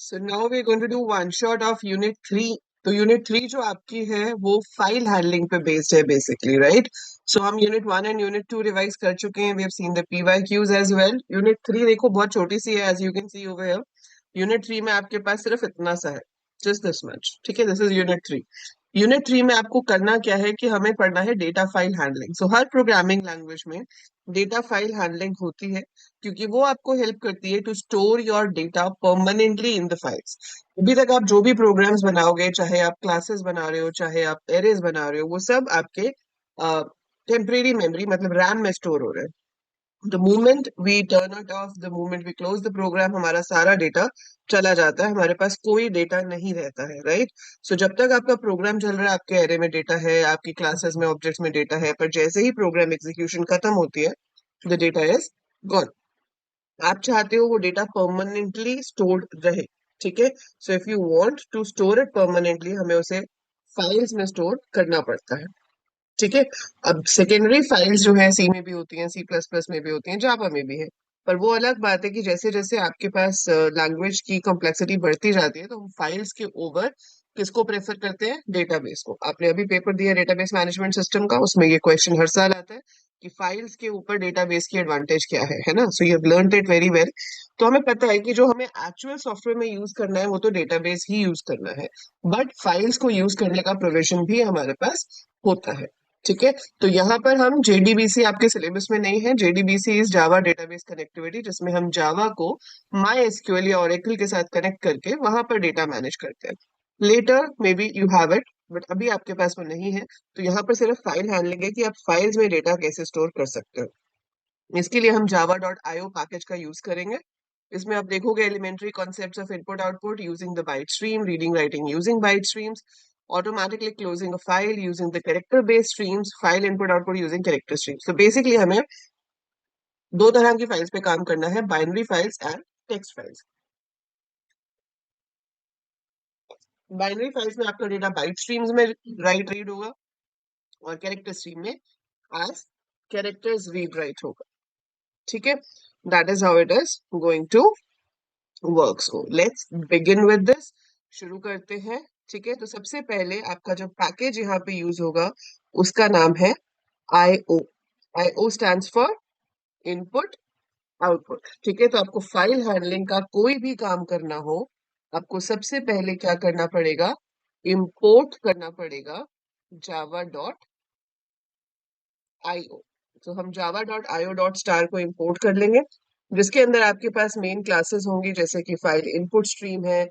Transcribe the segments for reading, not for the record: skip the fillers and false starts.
So now we're going to do one shot of Unit 3. तो unit 3 जो आपकी है वो फाइल हैंडलिंग पे बेस्ड है बेसिकली, राइट? सो हम यूनिट 1 एंड यूनिट 2 रिवाइज कर चुके हैं. We have seen the PYQs as well. Unit 3 देखो बहुत छोटी सी है, as you can see over here. Unit 3 में आपके पास सिर्फ इतना सा है, जस्ट दिस मच. ठीक है, दिस इज यूनिट 3. यूनिट 3 में आपको करना क्या है कि हमें पढ़ना है डेटा फाइल हैंडलिंग. सो हर प्रोग्रामिंग लैंग्वेज में डेटा फाइल हैंडलिंग होती है, क्योंकि वो आपको हेल्प करती है to store your data permanently in the files. अभी तक आप जो भी प्रोग्राम्स बनाओगे, चाहे आप क्लासेस बना रहे हो, चाहे आप एरेज बना रहे हो, वो सब आपके टेम्परेरी मेमोरी मतलब रैम में स्टोर हो रहे हैं. The moment we turn it off, the moment we close the program, हमारा सारा डेटा चला जाता है, हमारे पास कोई डेटा नहीं रहता है, राइट? सो जब तक आपका प्रोग्राम चल रहा है आपके एरे में डेटा है, आपकी क्लासेस में ऑब्जेक्ट्स में डेटा है, पर जैसे ही प्रोग्राम एग्जीक्यूशन खत्म होती है, द डेटा इज गॉन. आप चाहते हो वो डेटा परमानेंटली स्टोर्ड रहे. ठीक है, so if you want to store it permanently, हमें उसे फाइल्स में स्टोर करना पड़ता है. ठीक है, अब सेकेंडरी फाइल्स जो है सी में भी होती हैं, C++ में भी होती हैं, जावा में भी है. पर वो अलग बात है कि जैसे जैसे आपके पास लैंग्वेज की कॉम्प्लेक्सिटी बढ़ती जाती है, तो हम फाइल्स के ओवर किसको प्रेफर करते हैं? डेटाबेस को. आपने अभी पेपर दिया डेटाबेस मैनेजमेंट सिस्टम का, उसमें ये क्वेश्चन हर साल आता है कि फाइल्स के ऊपर डेटाबेस की एडवांटेज क्या है ना? So you have learned it very well. तो हमें पता है कि जो हमें एक्चुअल सॉफ्टवेयर में यूज करना है वो तो डेटाबेस ही यूज करना है, बट फाइल्स को यूज करने का प्रोविजन भी हमारे पास होता है. ठीक है, तो यहाँ पर हम JDBC आपके सिलेबस में नहीं है. JDBC is Java database connectivity, जिसमें हम जावा को MySQL या Oracle के साथ कनेक्ट करके वहां पर डेटा मैनेज करते हैं. Later maybe you have it, but अभी आपके पास वो नहीं है. तो यहाँ पर सिर्फ फाइल हैंडलिंग है कि आप फाइल्स में डेटा कैसे स्टोर कर सकते हो. इसके लिए हम java.io पैकेज का यूज करेंगे. इसमें आप देखोगे elementary concepts of input output using the byte stream, reading writing using byte streams, automatically closing a file using the character based streams, file input output using character streams. So basically हमें दो तरह की files पे काम करना है, binary files and text files. Binary files में आपका डेटा बाइट स्ट्रीम्स में राइट रीड होगा, और कैरेक्टर स्ट्रीम में एज कैरेक्टर्स रीड राइट होगा. ठीक है, that is how it is going to work. So let's begin with this. शुरू करते हैं. ठीक है, तो सबसे पहले आपका जो पैकेज यहाँ पे यूज होगा उसका नाम है IO. IO stands for input output. ठीक है, तो आपको फाइल हैंडलिंग का कोई भी काम करना हो, आपको सबसे पहले क्या करना पड़ेगा? इंपोर्ट करना पड़ेगा java.io. तो हम java.io.star को इंपोर्ट कर लेंगे, जिसके अंदर आपके पास मेन क्लासेस होंगी, जैसे कि फाइल इनपुट स्ट्रीम है,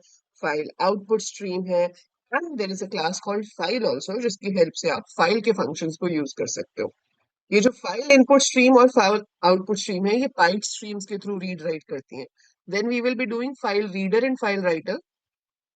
फाइल आउटपुट स्ट्रीम है, and there is a class called file also, जिसकी हेल्प से आप फाइल के फंक्शंस को यूज कर सकते हो. ये जो फाइल इनपुट स्ट्रीम और फाइल आउटपुट स्ट्रीम है, ये बाइट स्ट्रीम्स के थ्रू रीड राइट करती हैं. Then we will be doing file reader and file writer,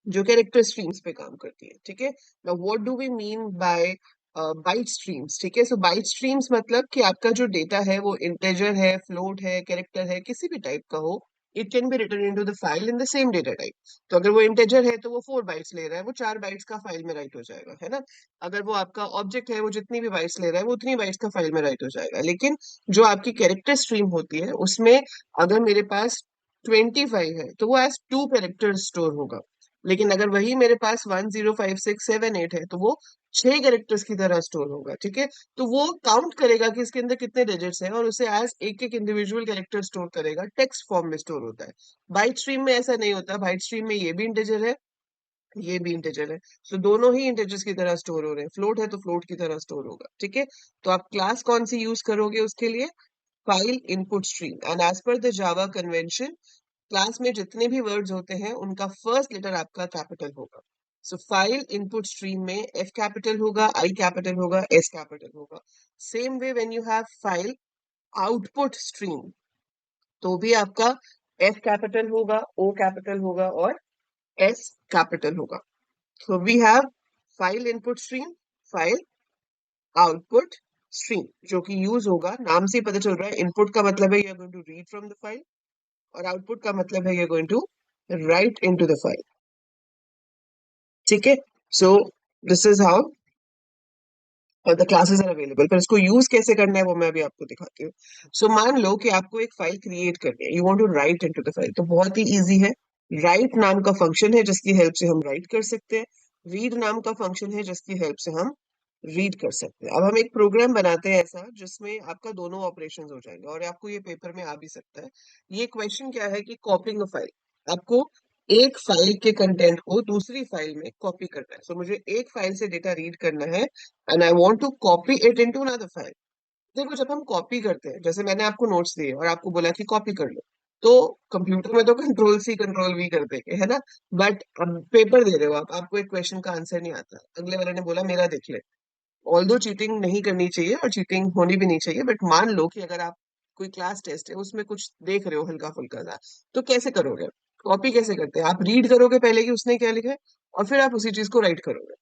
जो कैरेक्टर स्ट्रीम्स पे काम करती है. ठीक है, now what do we mean by byte streams? ठीक है, सो बाइट स्ट्रीम्स मतलब कि आपका जो डेटा है वो इंटेजर है, फ्लोट है, कैरेक्टर है, किसी भी टाइप का हो, it can be written into the file in the same data type. तो अगर वो इंटेजर है तो वो 4 बाइट्स ले रहा है, वो 4 बाइट्स का फाइल में राइट हो जाएगा, है ना? अगर वो आपका ऑब्जेक्ट है, वो जितनी भी बाइट्स ले रहा है वो उतनी बाइट्स का फाइल में राइट हो जाएगा. लेकिन जो आपकी कैरेक्टर स्ट्रीम होती है उसमें अगर मेरे पास 25 है तो वो एज 2 कैरेक्टर स्टोर होगा. लेकिन अगर वही मेरे पास 105678 है तो वो 6 कैरेक्टर्स की तरह स्टोर होगा. ठीक है, तो वो काउंट करेगा कि इसके अंदर कितने डिजिट्स हैं, और उसे एज एक एक इंडिविजुअल कैरेक्टर स्टोर करेगा. टेक्स्ट फॉर्म में स्टोर होता है. बाइट स्ट्रीम में ऐसा नहीं होता. बाइट स्ट्रीम में ये भी इंटीजर है, ये भी इंटीजर है, सो दोनों ही इंटीजर्स की तरह स्टोर हो रहे हैं. फ्लोट है तो फ्लोट की तरह स्टोर होगा. ठीक है, तो आप क्लास कौन सी यूज करोगे उसके लिए? File input stream. And as per the Java convention, class में जितने भी वर्ड्स होते हैं उनका फर्स्ट लेटर आपका कैपिटल होगा. सो फाइल इनपुट स्ट्रीम में F कैपिटल होगा, I कैपिटल होगा, S कैपिटल होगा. Same way when you have file output stream, तो भी आपका F कैपिटल होगा, O कैपिटल होगा और S कैपिटल होगा. So we have file input stream, file output stream, जो कि यूज होगा, नाम से ही पता चल रहा है. इनपुट का मतलब है you are going to read from the file, और आउटपुट का मतलब है you are going to write into the file. ठीक है, so this is how the classes are available. पर इसको यूज कैसे करना है वो मैं अभी आपको दिखाती हूँ. सो मान लो कि आपको एक फाइल क्रिएट करनी है, you want to write into the file, तो बहुत ही इजी है. राइट नाम का फंक्शन है जिसकी हेल्प से हम राइट कर सकते हैं, रीड नाम का फंक्शन है जिसकी हेल्प से हम रीड कर सकते हैं। अब हम एक प्रोग्राम बनाते हैं ऐसा जिसमें आपका दोनों ऑपरेशंस हो जाएंगे, और आपको ये पेपर में आ भी सकता है। ये क्वेश्चन क्या है कि कॉपिंग अ फाइल, आपको एक फाइल के कंटेंट को दूसरी फाइल में कॉपी करना है। सो मुझे एक फाइल से डेटा रीड करना है and I want to copy it into another file. देखो, जब हम कॉपी करते हैं, जैसे मैंने आपको नोट्स दिए और आपको बोला कि कॉपी कर लो, तो कंप्यूटर में तो कंट्रोल सी कंट्रोल वी कर देंगे, है ना। बट अब पेपर दे रहे हो आप, आपको एक क्वेश्चन का आंसर नहीं आता, अगले वाले ने बोला मेरा देख ले। ऑल्दो चीटिंग नहीं करनी चाहिए और चीटिंग होनी भी नहीं चाहिए, बट मान लो कि अगर आप कोई क्लास टेस्ट है उसमें कुछ देख रहे हो हल्का फुल्का सा, तो कैसे करोगे? कॉपी कैसे करते हैं? आप रीड करोगे पहले कि उसने क्या लिखा है, और फिर आप उसी चीज को राइट करोगे।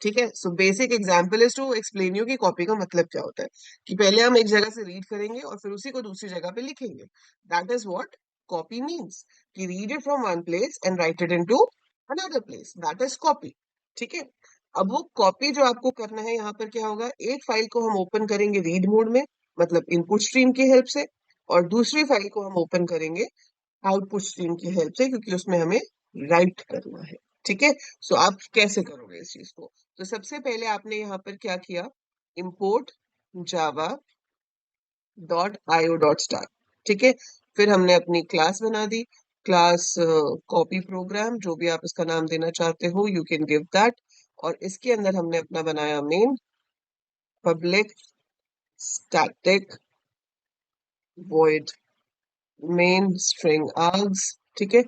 ठीक है, so basic example is to explain you कि कॉपी का मतलब क्या होता है, कि पहले हम एक जगह से रीड करेंगे और फिर उसी को दूसरी जगह पे लिखेंगे। That is what copy means, कि read it from one place and write it into another place, that is copy. ठीक है, अब वो कॉपी जो आपको करना है, यहाँ पर क्या होगा, एक फाइल को हम ओपन करेंगे रीड मोड में, मतलब इनपुट स्ट्रीम की हेल्प से, और दूसरी फाइल को हम ओपन करेंगे आउटपुट स्ट्रीम की हेल्प से, क्योंकि उसमें हमें राइट करना है। ठीक है, सो आप कैसे करोगे इस चीज को? तो सबसे पहले आपने यहाँ पर क्या किया, import java dot io dot star. ठीक है, फिर हमने अपनी क्लास बना दी, क्लास कॉपी प्रोग्राम, जो भी आप इसका नाम देना चाहते हो यू कैन गिव दैट। और इसके अंदर हमने अपना बनाया main public static void main string args. ठीक है,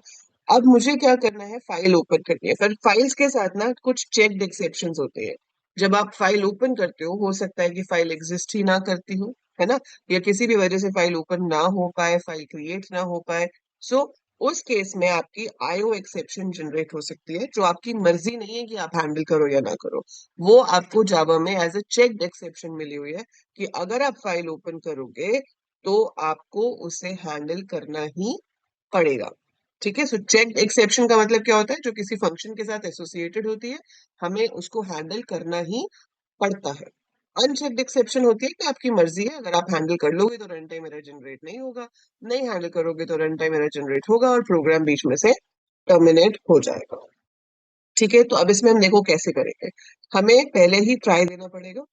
अब मुझे क्या करना है, फाइल ओपन करनी है। पर फाइल्स के साथ ना कुछ चेक्ड एक्सेप्शंस होते हैं। जब आप फाइल ओपन करते हो सकता है कि फाइल एग्जिस्ट ही ना करती हो, है ना, या किसी भी वजह से फाइल ओपन ना हो पाए, फाइल क्रिएट ना हो पाए। सो उस केस में आपकी आईओ एक्सेप्शन जनरेट हो सकती है, जो आपकी मर्जी नहीं है कि आप हैंडल करो या ना करो। वो आपको जावा में एज अ चेक्ड एक्सेप्शन मिली हुई है, कि अगर आप फाइल ओपन करोगे तो आपको उसे हैंडल करना ही पड़ेगा। ठीक है, सो चेक्ड एक्सेप्शन का मतलब क्या होता है, जो किसी फंक्शन के साथ एसोसिएटेड होती है, हमें उसको हैंडल करना ही पड़ता है। अनचेक्ड एक्सेप्शन होती है कि आपकी मर्जी है, अगर आप हैंडल कर लोगे तो रन टाइम एरर जनरेट नहीं होगा, नहीं हैंडल करोगे तो रन टाइम एरर जनरेट होगा और प्रोग्राम बीच में से टर्मिनेट हो जाएगा। ठीक है, तो अब इसमें हम देखो कैसे करेंगे। हमें पहले ही ट्राई देना पड़ेगा।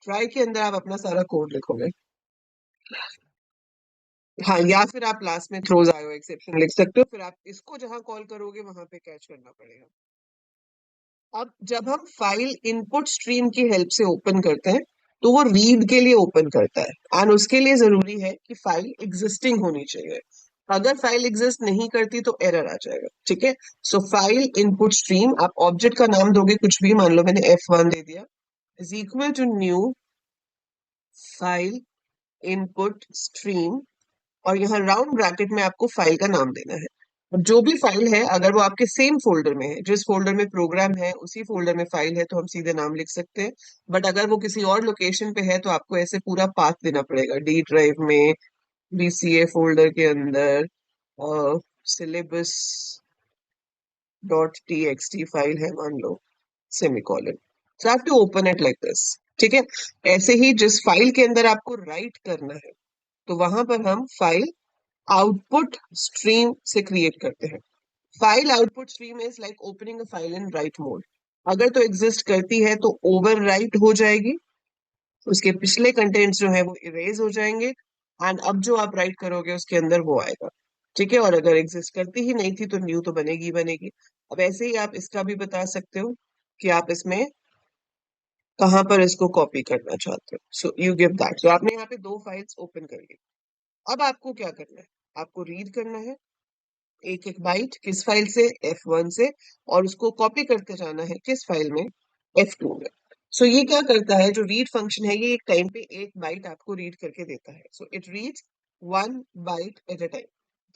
ट्राई के अंदर आप अपना सारा कोड लिखोगे। हाँ, या फिर आप लास्ट में थ्रोज आयो एक्सेप्शन लिख सकते हो, फिर आप इसको जहां कॉल करोगे वहां पे कैच करना पड़ेगा। अब जब हम फाइल इनपुट स्ट्रीम की हेल्प से ओपन करते हैं, तो वो रीड के लिए ओपन करता है, एंड उसके लिए जरूरी है कि फाइल एग्जिस्टिंग होनी चाहिए। अगर फाइल एग्जिस्ट नहीं करती तो एरर आ जाएगा। ठीक है, सो फाइल इनपुट स्ट्रीम, आप ऑब्जेक्ट का नाम दोगे कुछ भी, मान लो मैंने F1 दे दिया, is equal to new file input stream, और यहाँ राउंड ब्रैकेट में आपको फाइल का नाम देना है। अब जो भी फाइल है, अगर वो आपके सेम फोल्डर में है, जिस फोल्डर में प्रोग्राम है उसी फोल्डर में फाइल है, तो हम सीधे नाम लिख सकते हैं। बट अगर वो किसी और लोकेशन पे है तो आपको ऐसे पूरा पाथ देना पड़ेगा, डी ड्राइव में, बीसीए फोल्डर के अंदर, सिलेबस डॉट टी फाइल है मान लो, semicolon, so have to open it like this. ठीक है, ऐसे ही जिस फाइल के अंदर आपको राइट करना है, तो वहां पर हम फाइल आउटपुट स्ट्रीम से क्रिएट करते हैं। File output stream is like opening a file in right mode. अगर तो एग्जिस्ट करती है तो ओवर राइट हो जाएगी, उसके पिछले कंटेंट्स जो है वो इरेज हो जाएंगे, एंड अब जो आप राइट करोगे उसके अंदर वो आएगा। ठीक है, और अगर एग्जिस्ट करती ही नहीं थी तो न्यू तो बनेगी ही बनेगी। अब ऐसे ही आप इसका भी बता सकते हो कि आप इसमें कहां पर इसको कॉपी करना चाहते हो, सो यू गिव दैट। तो आपने यहाँ पे दो फाइल्स ओपन कर ली। अब आपको क्या करना है, आपको रीड करना है एक एक बाइट, किस फाइल से, F1 से, और उसको कॉपी करते जाना है किस फाइल में, F2 में। सो ये क्या करता है, जो रीड फंक्शन है, ये एक टाइम पे एक बाइट आपको रीड करके देता है। So it reads one byte at a time.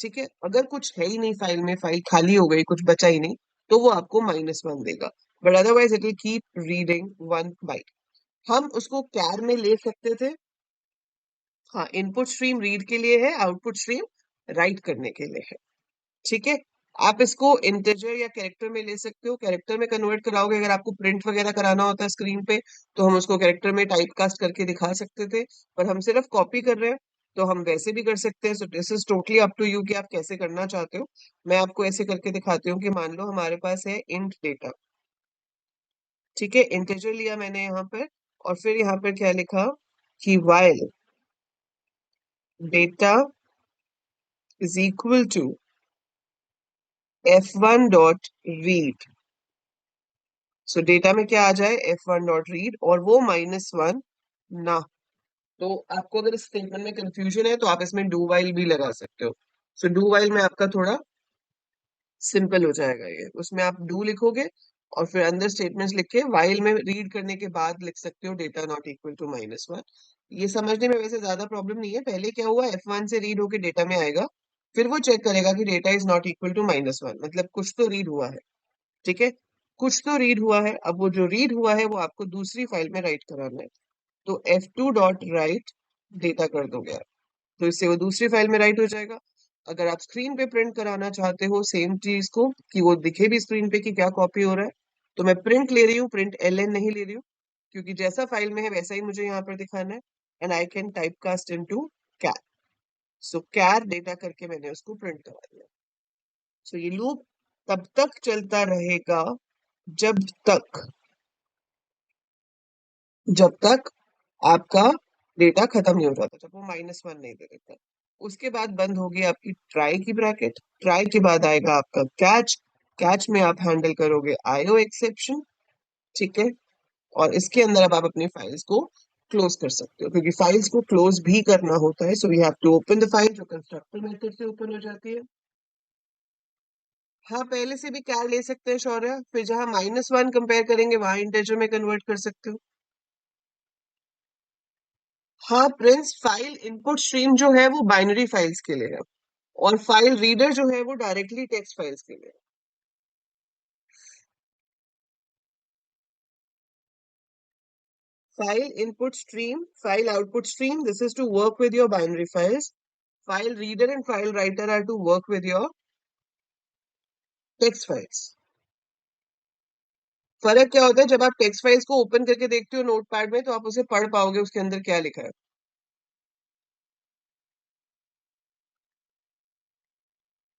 ठीक है, अगर कुछ है ही नहीं फाइल में, फाइल खाली हो गई, कुछ बचा ही नहीं, तो वो आपको -1 देगा, but otherwise it will keep reading one byte. हम उसको कैर में ले सकते थे। हाँ, इनपुट स्ट्रीम रीड के लिए है, आउटपुट स्ट्रीम राइट करने के लिए है। ठीक है, आप इसको इंटीजर या कैरेक्टर में ले सकते हो, कैरेक्टर में कन्वर्ट कराओगे, अगर आपको प्रिंट वगैरह कराना होता है स्क्रीन पे, तो हम उसको कैरेक्टर में टाइप कास्ट करके दिखा सकते थे, पर हम सिर्फ कॉपी कर रहे हैं, तो हम वैसे भी कर सकते हैं। So this is totally up to you कि आप कैसे करना चाहते हो। मैं आपको ऐसे करके दिखाती हूँ कि मान लो हमारे पास है इंट डेटा, ठीक है, इंटीजर लिया मैंने यहाँ पर, और फिर यहाँ पर क्या लिखा कि while data is equal to f1 dot read. So data में क्या आ जाए, f1 डॉट रीड, और वो -1 ना। तो आपको अगर इस स्टेटमेंट में कंफ्यूजन है तो आप इसमें डू वाइल भी लगा सकते हो। सो डू वाइल में आपका थोड़ा सिंपल हो जाएगा ये। उसमें आप डू लिखोगे और फिर अंदर स्टेटमेंट्स लिख के वाइल में रीड करने के बाद लिख सकते हो डेटा नॉट इक्वल टू -1। ये समझने में वैसे ज्यादा प्रॉब्लम नहीं है। पहले क्या हुआ, F1 से रीड होके डेटा में आएगा, फिर वो चेक करेगा कि data is not equal to -1, मतलब कुछ तो रीड हुआ है, ठीक है, कुछ तो रीड हुआ है। अब वो जो रीड हुआ है वो आपको दूसरी फाइल में राइट कराना है। तो F2 डॉट राइट डेटा कर दोगे आप, तो इससे वो दूसरी फाइल में राइट हो जाएगा। अगर आप स्क्रीन पे प्रिंट कराना चाहते हो सेम चीज को, कि वो दिखे भी स्क्रीन पे कि क्या कॉपी हो रहा है, तो मैं प्रिंट ले रही हूँ, प्रिंट ln नहीं ले रही हूँ, क्योंकि जैसा फाइल में है वैसा ही मुझे यहाँ पर दिखाना है। And I can type cast into char. So char data करके मैंने उसको प्रिंट करा दिया। सो ये लूप तब तक चलता रहेगा जब तक जब तक आपका डेटा खत्म नहीं हो जाता, जब वो -1 नहीं दे देता। उसके बाद बंद होगी आपकी ट्राई की ब्रैकेट, ट्राई के बाद आएगा आपका कैच, कैच में आप हैंडल करोगे आईओ एक्सेप्शन, ठीक है, और इसके अंदर अब आप अपनी फाइल्स को क्लोज कर सकते हो, क्योंकि फाइल्स को क्लोज भी करना होता है। So we have to open the file, जो कंस्ट्रक्टर मेथड से ओपन हो जाती है। हाँ, पहले से भी कैर ले सकते हैं शौर्य, फिर जहां -1 कंपेयर करेंगे वहां इंटीजर में कन्वर्ट कर सकते हो। हाँ प्रिंस, फाइल इनपुट स्ट्रीम जो है वो बाइनरी फाइल्स के लिए है, और फाइल रीडर जो है वो डायरेक्टली टेक्स्ट फाइल्स के लिए है। File input stream, file output stream, this is to work with your binary files. File reader and file writer are to work with your text files. फर्क क्या होता है, जब आप टेक्स्ट फाइल्स को ओपन करके देखते हो नोटपैड में, तो आप उसे पढ़ पाओगे उसके अंदर क्या लिखा है,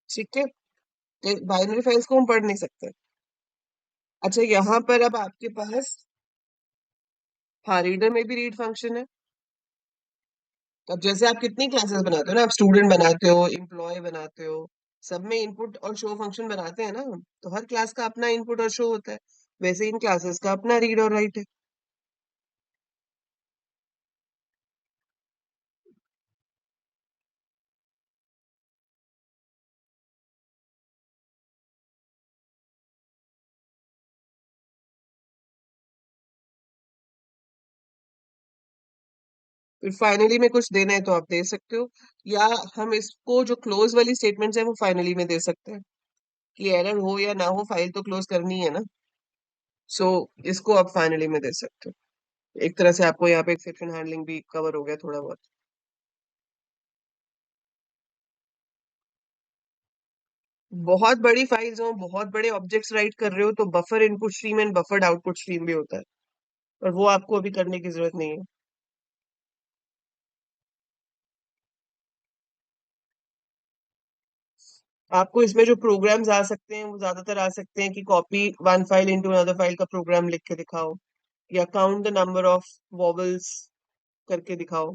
ठीक है। बाइनरी फाइल्स को हम पढ़ नहीं सकते। अच्छा, यहाँ पर अब आपके पास, हाँ, रीडर में भी रीड फंक्शन है। अब जैसे आप कितनी क्लासेस बनाते हो ना, आप स्टूडेंट बनाते हो, एम्प्लॉय बनाते हो, सब में इनपुट और शो फंक्शन बनाते हैं ना, तो हर क्लास का अपना इनपुट और शो होता है। वैसे इन क्लासेस का अपना रीड और राइट है। फिर फाइनली में कुछ देना है तो आप दे सकते हो, या हम इसको जो क्लोज वाली स्टेटमेंट्स है वो फाइनली में दे सकते हैं, कि एरर हो या ना हो फाइल तो क्लोज करनी है ना। सो इसको आप फाइनली में दे सकते हो। एक तरह से आपको यहाँ पे एक्सेप्शन हैंडलिंग भी कवर हो गया थोड़ा बहुत। बहुत बड़ी फाइल्स हो, बहुत बड़े ऑब्जेक्ट्स राइट कर रहे हो, तो buffer input stream and buffer output stream भी होता है, पर वो आपको अभी करने की जरूरत नहीं है। आपको इसमें जो प्रोग्राम्स आ सकते हैं वो ज्यादातर आ सकते हैं कि copy one file into another file का प्रोग्राम लिख के दिखाओ, या count the number of vowels करके दिखाओ,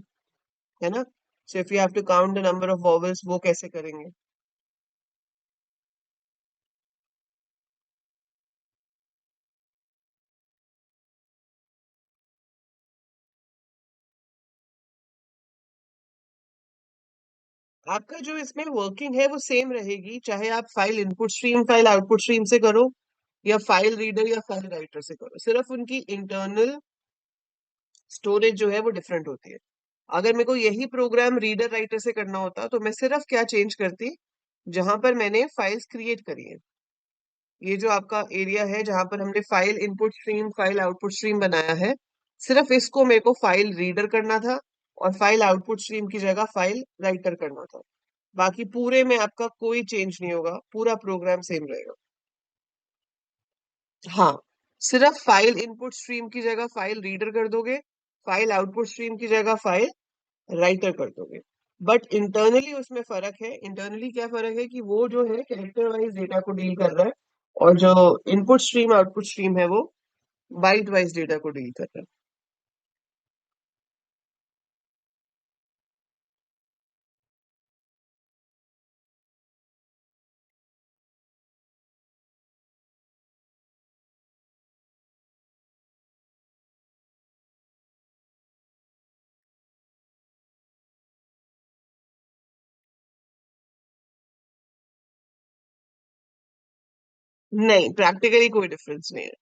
है ना। So if you have to count the number of vowels, वो कैसे करेंगे। आपका जो इसमें वर्किंग है वो सेम रहेगी, चाहे आप file input stream file output stream से करो, या फाइल रीडर या फाइल राइटर से करो, सिर्फ उनकी इंटरनल स्टोरेज जो है वो डिफरेंट होती है। अगर मेरे को यही प्रोग्राम रीडर राइटर से करना होता तो मैं सिर्फ क्या चेंज करती, जहां पर मैंने फाइल्स क्रिएट करी है, ये जो आपका एरिया है जहां पर हमने file input stream file output stream बनाया है, सिर्फ इसको मेरे को फाइल रीडर करना था, और फाइल आउटपुट स्ट्रीम की जगह फाइल राइटर करना था। बाकी पूरे में आपका कोई चेंज नहीं होगा, पूरा प्रोग्राम सेम रहेगा। हाँ, सिर्फ फाइल इनपुट स्ट्रीम की जगह फाइल रीडर कर दोगे, फाइल आउटपुट स्ट्रीम की जगह फाइल राइटर कर दोगे। बट इंटरनली उसमें फर्क है। इंटरनली क्या फर्क है कि वो जो है कैरेक्टर वाइज डेटा को डील कर रहा है, और जो इनपुट स्ट्रीम आउटपुट स्ट्रीम है वो बाइट वाइज डेटा को डील कर रहा है। नहीं, प्रैक्टिकली कोई डिफरेंस नहीं है।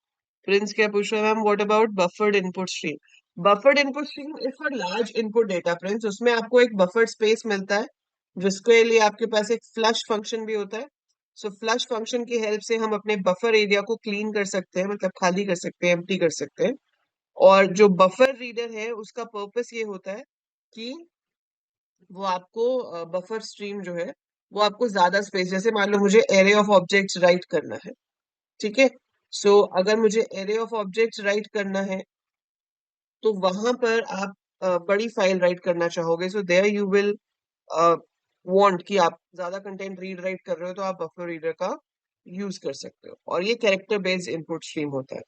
प्रिंस क्या पूछ रहा है ma'am, what about buffered input stream? Buffered input stream is for large input data Prince, उसमें आपको एक बफर स्पेस मिलता है, जिसके लिए आपके पास एक फ्लश फंक्शन भी होता है। सो फ्लश फंक्शन की हेल्प से हम अपने बफर एरिया को क्लीन कर सकते हैं, मतलब खाली कर सकते हैं, एम्प्टी कर सकते हैं। और जो बफर रीडर है उसका पर्पस ये होता है कि वो आपको बफर स्ट्रीम जो है वो आपको ज्यादा स्पेस, जैसे मान लो मुझे एरे ऑफ ऑब्जेक्ट्स राइट करना है, ठीक है। सो अगर मुझे एरे ऑफ ऑब्जेक्ट्स राइट करना है तो वहां पर आप बड़ी फाइल राइट करना चाहोगे, so there you will want कि आप ज्यादा कंटेंट रीड राइट कर रहे हो तो आप बफर रीडर का यूज कर सकते हो, और ये कैरेक्टर बेस्ड इनपुट स्ट्रीम होता है।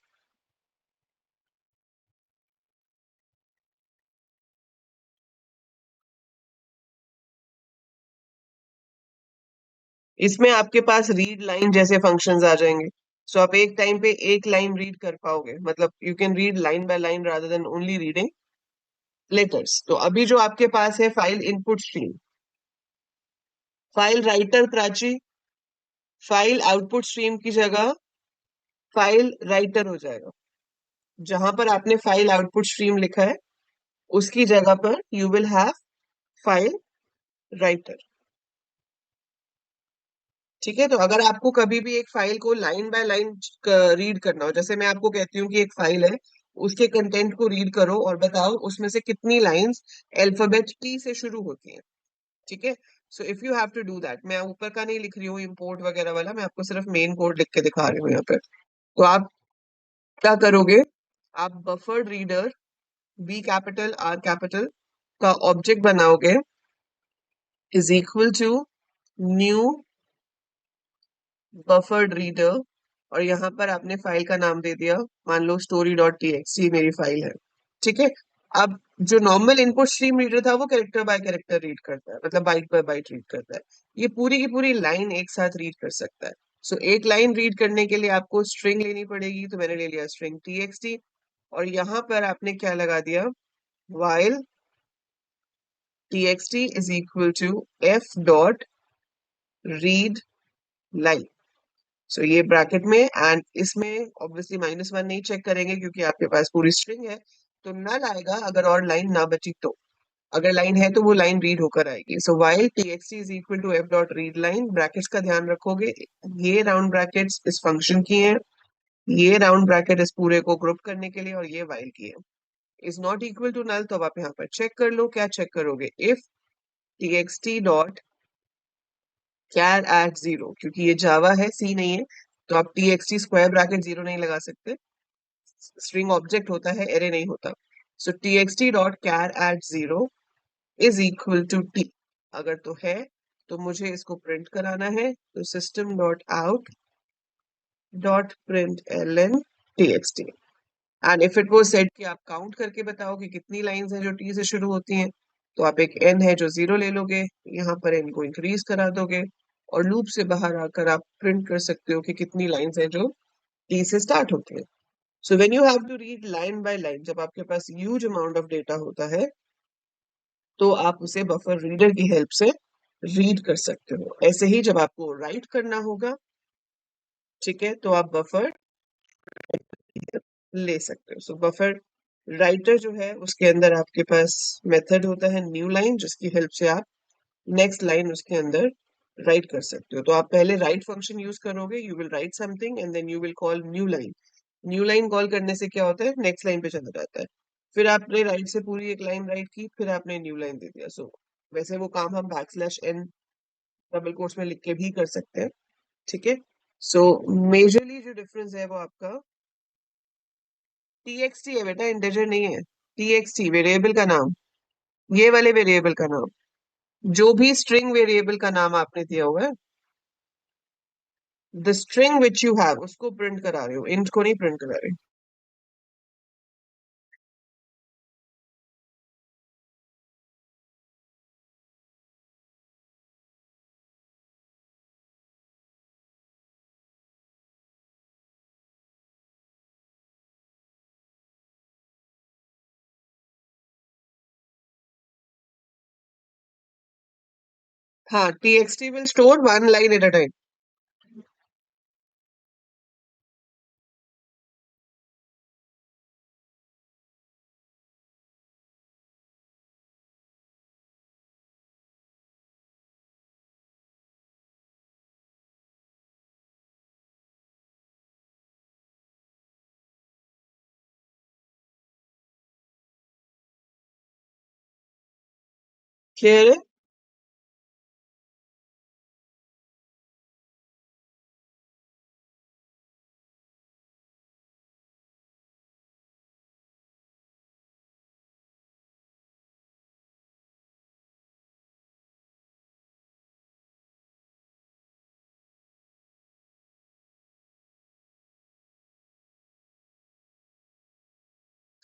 इसमें आपके पास रीड लाइन जैसे फंक्शंस आ जाएंगे। सो आप एक टाइम पे एक लाइन रीड कर पाओगे, मतलब you can read line by line rather than only reading letters. तो अभी जो आपके पास है file input stream, file writer Prachi, file output stream की जगह फाइल राइटर हो जाएगा। जहां पर आपने फाइल आउटपुट स्ट्रीम लिखा है उसकी जगह पर you will have file writer. ठीक है, तो अगर आपको कभी भी एक फाइल को लाइन बाय लाइन रीड करना हो, जैसे मैं आपको कहती हूँ कि एक फाइल है, उसके कंटेंट को रीड करो और बताओ उसमें से कितनी लाइंस अल्फाबेट टी से शुरू होती हैं, ठीक है। So if you have to do that, मैं ऊपर का नहीं लिख रही हूँ इंपोर्ट वगैरह वाला, मैं आपको सिर्फ मेन कोड लिख के दिखा रही हूँ यहाँ पे। तो आप क्या करोगे, आप buffered reader B capital R capital का ऑब्जेक्ट बनाओगे, is equal to new buffered reader, और यहाँ पर आपने फाइल का नाम दे दिया, मान लो story डॉट txt मेरी फाइल है, ठीक है। अब जो नॉर्मल इनपुट स्ट्रीम रीडर था वो कैरेक्टर बाय कैरेक्टर रीड करता है, मतलब बाइट बाय बाइट रीड करता है। ये पूरी की पूरी लाइन एक साथ रीड कर सकता है। सो एक लाइन रीड करने के लिए आपको स्ट्रिंग लेनी पड़ेगी, तो मैंने ले लिया स्ट्रिंग txt, और यहाँ पर आपने क्या लगा दिया, while txt is equal to f dot read line। सो ये ब्रैकेट में, एंड इसमें ऑब्वियसली -1 नहीं चेक करेंगे क्योंकि आपके पास पूरी स्ट्रिंग है, तो नल आएगा अगर और लाइन ना बची तो। अगर लाइन है तो वो लाइन रीड होकर आएगी। सो while txt is equal to f dot read line, brackets का ध्यान रखोगे, ये राउंड ब्रैकेट्स इस फंक्शन की हैं, ये राउंड ब्रैकेट इस पूरे को ग्रुप करने के लिए, और ये while की है। Is not equal to null, तो अब आप यहाँ पर चेक कर लो, क्या चेक करोगे, if txt dot char at zero, क्योंकि ये जावा है सी नहीं है, तो आप txt स्क्वायर ब्रैकेट जीरो नहीं लगा सकते, स्ट्रिंग ऑब्जेक्ट होता है, एरे नहीं होता। So txt dot char at zero is equal to T, अगर तो है तो मुझे इसको प्रिंट कराना है, तो system dot out dot print L N txt। And if it was said कि आप काउंट करके बताओ कि कितनी लाइंस हैं जो टी से शुरू होती हैं, तो आप एक एन है जो जीरो ले लोगे, यहाँ पर एन को इंक्रीज करा दोगे, और लूप से बाहर आकर आप प्रिंट कर सकते हो कि कितनी लाइंस हैं जो टी से स्टार्ट होती हैं। So when you have to read line by line, जब आपके पास ह्यूज अमाउंट ऑफ डेटा होता है, तो आप उसे बफर रीडर की हेल्प से रीड कर सकते हो। ऐसे ही जब आपको राइट करना होगा, ठीक है, तो आप बफर ले सकते हो। सो बफर राइटर जो है उसके अंदर आपके पास मेथड होता है न्यू लाइन, जिसकी हेल्प से आप नेक्स्ट लाइन उसके अंदर राइट कर सकते हो। तो आप पहले राइट फंक्शन यूज करोगे, you will write something and then you will call new line. New line call करने से क्या होता है, नेक्स्ट लाइन पे चला जाता है। फिर आपने राइट से पूरी एक लाइन राइट की, फिर आपने न्यू लाइन दे दिया। सो वैसे वो काम हम \n डबल कोट्स में लिख के भी कर सकते हैं, ठीक है। सो मेजरली जो डिफरेंस है वो आपका txt है बेटा, इंटीजर नहीं है। txt वेरिएबल का नाम, ये वाले वेरिएबल का नाम। जो भी स्ट्रिंग वेरिएबल का नाम आपने दिया हुआ है, the string which you have, उसको प्रिंट करा रहे हो, इंट को नहीं प्रिंट करा रहे। हाँ, txt will store one line at a time. Clear है?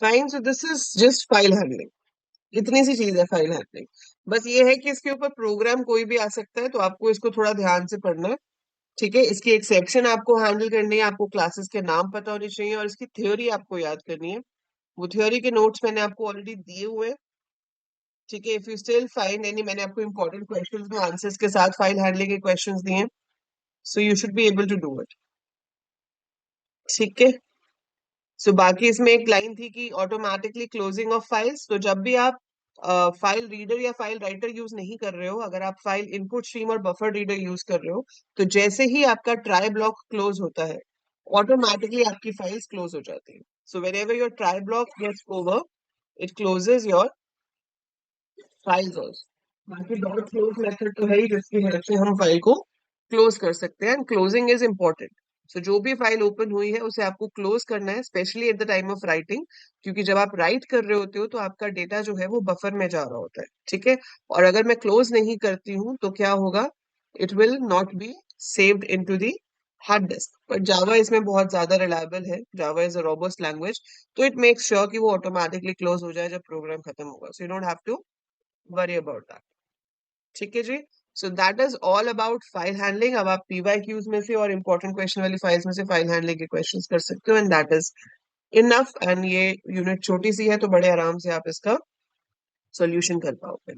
Fine, so this is just file handling. इतनी सी चीज है फाइल हैंडलिंग। बस ये है कि इसके ऊपर प्रोग्राम कोई भी आ सकता है, तो आपको इसको थोड़ा ध्यान से पढ़ना है। ठीक है, इसकी एक सेक्शन आपको हैंडल करनी है, आपको क्लासेस के नाम पता होने चाहिए और इसकी थ्योरी आपको याद करनी है। वो थ्योरी के नोट्स मैंने आपको ऑलरेडी दिए हुए हैं। ठीक है, if you still find any, मैंने आपको इंपॉर्टेंट क्वेश्चंस में आंसर्स के साथ फाइल हैंडलिंग के क्वेश्चंस दिए हैं, so you should be able to do it. ठीक है, सो बाकी इसमें एक लाइन थी कि ऑटोमेटिकली क्लोजिंग ऑफ फाइल्स। तो जब भी आप फाइल रीडर या फाइल राइटर यूज नहीं कर रहे हो, अगर आप फाइल इनपुट स्ट्रीम और बफर रीडर यूज कर रहे हो, तो जैसे ही आपका ट्राई ब्लॉक क्लोज होता है, ऑटोमेटिकली आपकी फाइल्स क्लोज हो जाती है। So whenever your try block gets over, it closes your files also. बाकी डॉट क्लोज मेथड तो है ही, जिसकी हेल्प से हम फाइल को क्लोज कर सकते हैं। And closing is important. So जो भी फाइल ओपन हुई है उसे आपको क्लोज करना है, specially at the time of writing, क्योंकि जब आप राइट कर रहे होते हो तो आपका डेटा जो है वो बफर में जा रहा होता है। ठीक है, और अगर मैं क्लोज नहीं करती हूँ तो क्या होगा, it will not be saved into the hard disk. But Java इसमें बहुत ज्यादा रिलायबल है, Java is a robust language, तो इट मेक्स श्योर कि वो ऑटोमेटिकली क्लोज हो जाए जब प्रोग्राम खत्म होगा। So you don't have to worry about that. ठीक है जी, so that is all about file handling. अब आप पीवाईक्यूज में से और इंपॉर्टेंट क्वेश्चन वाली फाइल्स में से फाइल हैंडलिंग के क्वेश्चंस कर सकते हो, and that is enough. And ये यूनिट छोटी सी है, तो बड़े आराम से आप इसका सॉल्यूशन कर पाओगे।